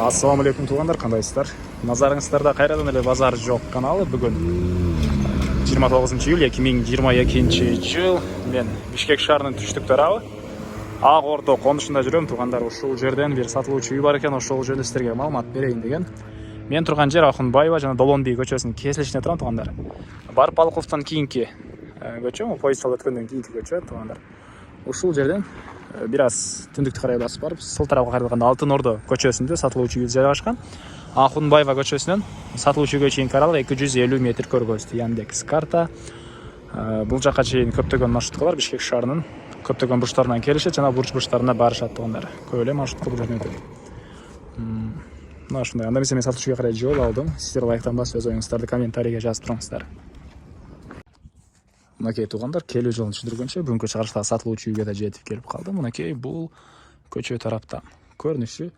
Ассаламу алейкум туғандар, қандайсыздар? Назарыңыздарда қайрадан эле базар жоқ каналы. Бүгін 29 июль 2022 жыл. Мен Бишкек шаарынын түштүк тарабы Ак Ордо конушунда жүрөм туғандар. Ушул жерден бир сатылуучу үй бар экен, ошол жөнүндө сиздерге маалымат берейин деген. Мен турган жер Акунбаева жана Долонби көчөсүнүн кесилишинде турам туғандар. Барпалковдон кийинки көчө, поезд өткөндөн кийинки көчө туғандар. Ушул жерден бир аз түндүктү карай басып барып, сол тарапка каралганда Алтын Ордо көчөсүндө сатылуучу үй жайгашкан. Акунбаева көчөсүнөн сатылуучу үйгө чейин аралык 250 метр көргөздү. Яндекс карта. Бул жака чейин көптөгөн маршруткалар Бишкек шаарынын көптөгөн бурчтарынан келишет жана бурчтарына барышат тугандар. Көп эле маршрутка бул жерден өтөт. Мына ушундай. Анда эмесе мен сатылуучуга карай жол алдым. Сиздер лайктан басып өз оюңуздарды комментарийге жазып туруңуздар. Мынакей тугандар, келүү жолун түшүндүргөнчө бүгүнкү чыгарыштагы сатылуучу үйгө да жетип келип калдым. Мынакей бул көчө тараптан көрүнүшү,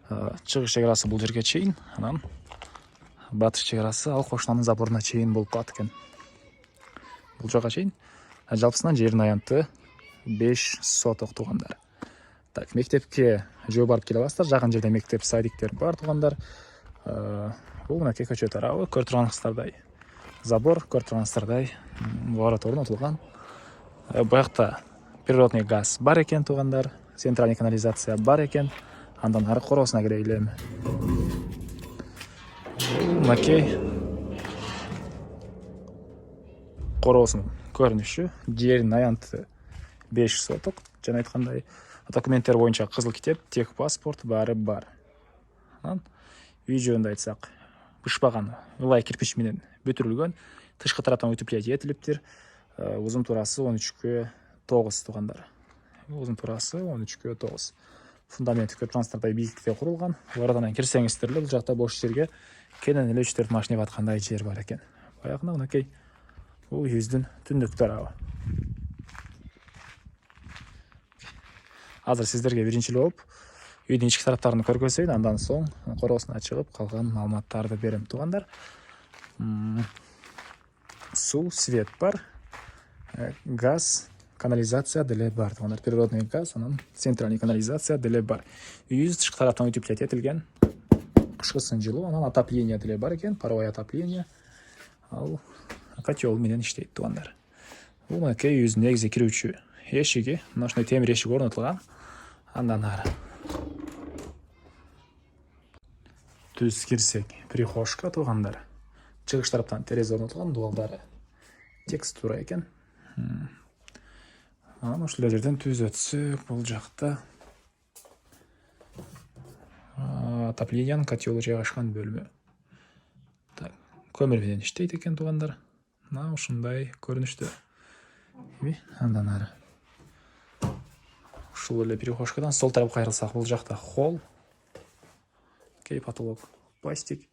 чыгыш чек арасы бул жерге чейин, анан батыш чек арасы ал кошунанын заборуна чейин болуп калат экен. Бул жака чейин жалпысынан жердин аянты 5 соток тугандар. Так, мектепке жөө барып келе аласыздар. Жакын жерде мектеп, садиктер бар тугандар. Бул мынакей көчө тарабы, көрүп турганыңыздардай забор, көрүп турганыңыздардай ворот орнотулган. Буякта природный газ бар экен тугандар, центральный канализация бар экен. Андан ары короосуна кирейли эми. Мынакей короосунун көрүнүшү, жердин аянты 5 соток. Жана айткандай, документтер боюнча кызыл китеп, техпаспорт баары бар. Анан үй жөнүндө айтсак, бышпаган ылай кирпич менен бүтүрүлгөн, тышкы тараптан утеплять этилиптир. Узун турасы 13,9 тугандар. Узун турасы 13,9. Фундамент көрүп турганыңыздардай бийиктикте курулган. Орадан кирсеңиздер эле бул жакта бош жерге кенен эле 3-4 машина баткандай жер бар экен. Баягы мынакей бул үйүбүздүн түндүк тарабы. Азыр сиздерге биринчи болуп үйдүн ички тараптарын көргөзөйүн, андан соң короосуна чыгып калган маалыматтарды берем тугандар. Суу, свет бар, газ, канализация деле бар тугандар. Природный газ, анан центральный канализация деле бар. Үйүбүз тышкы тараптан утеплять этилген. Кышкысын жылуу, анан отопление деле бар экен, паровое отопление. Ал котел менен иштейт тугандар. Бул мынакей үйүбүздүн негизи кирүүчү эшиги, мына ушундай темир эшик орнотулган. Андан ары түз кирсек, прихожка тугандар. Чыгыш тараптан терезе орнотулган, дуалдары текстура экен. Анан ушул жерден түз өтсөк, бул жакта отоплениянын котелу жайгашкан бөлмө. Так, көмүр менен иштейт экен тугандар. Мына ушундай көрүнүштө. Андан ары ушул эле прихожкадан сол тарапка кайрылсак, бул жакта холл. Кей потолок пластик.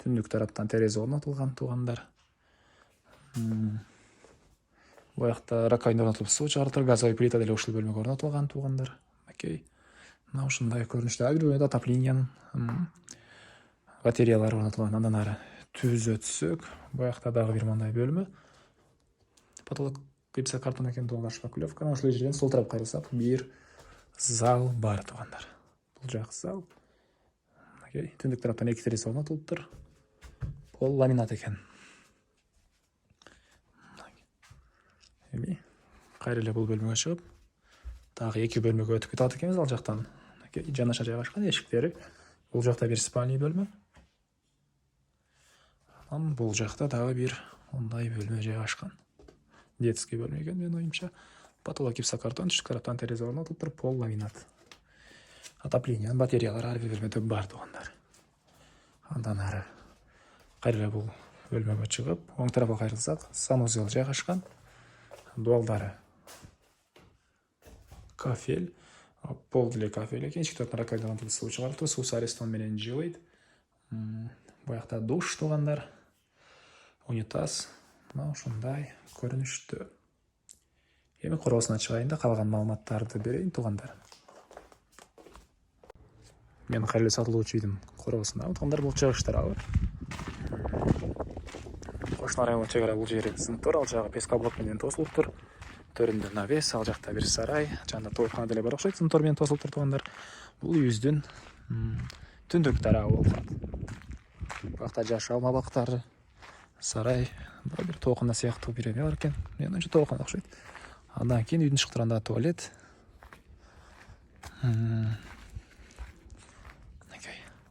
Түндүк тараптан терезе орнотулган тугандар. Буякта раковин орнотулуп суу чыгартыр, газовый плита деле ушул бөлмөгө орнотулган тугандар. Окей. Мына ушундай көрүнүштө. Ар бир бөлмөдө отоплениянын батареялары орнотулган. Андан ары түз өтсөк, буякта дагы бир мындай бөлмө. Потолок гипсокартон экен тугандар, шпаклевка. Ушул жерден сол тарапка кайрылсак, бир зал бар тугандар. Бул жак зал. Окей. Түндүк тараптан 2 терезе орнотулуптур. Пол ламинат экен. Кайра эле бул бөлмөгө чыгып, дагы 2 бөлмөгө өтүп кетет экенбиз. Ал жактан жанаша жайгашкан эшиктери. Бул жакта бир спальный бөлмө. Анан бул жакта дагы бир мындай бөлмө жайгашкан. Детский бөлмө экен менин оюмча. Потолок гипсокартон, тышкы тараптан терезе орнотулуптур, пол ламинат. Отоплениянын батареялары ар бир бөлмөдө бар тугандар. Андан ары кайра бул бөлмөгө чыгып, оң тарапка кайрылсак, санузел жайгашкан. Дуалдары кафель, пол деле кафель экен. Ички тараптан раковинадан суу чыгарылып, суу арестон менен жылыйт. Буякта душ тугандар, унитаз. Мына ушундай көрүнүштө. Эми короосуна чыгайын да калган маалыматтарды берейин тугандар. Мен кайра эле сатылуучу үйдүн короосуна тугандар, бул чыгыш тарабы. Кошуна районго чек ара бул жери сыныптар, ал жагы пескоблок менен тосулуптур. Төрүндө навес, ал жакта бир сарай, жанында тоойкана деле бар окшойт, сыныптар менен тосулуптур тугандар. Бул үйүбүздүн түндүк тарабы болуп калат. Бакта жашоо абактары, сарай, бир тоокуна сыяктуу бир эме бар экен. Мен уже тоокуна окшойт. Андан кийин үйдүн шыктырында туалет.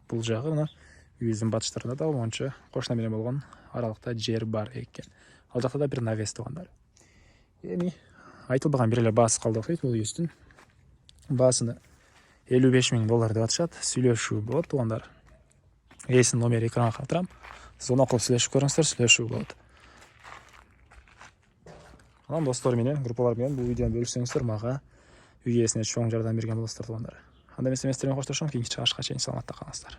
Бул жагы мына үйүбүздүн батыштарында да монча кошуна менен болгон аралыкта жер бар экен. Ал жакта да бир навес туугандар. Эми айтылбаган бир эле баасы калды окшойт. Бул үйүбүздүн баасыны $55,000 деп атышат. Сүйлөшүү болот туугандар. Эсин номери экранга калтырам. Сиз ону окуп сүйлөшүп көрүңүздөр, сүйлөшүү болот. Анан достор менен, группалар менен бул видеону бөлүшсөңүздөр мага үй ээсине чоң жардам берген болосуздар туугандар. Анда эмес эместермен коштошом, кийинки чыгышка чейин саламатта калыңыздар.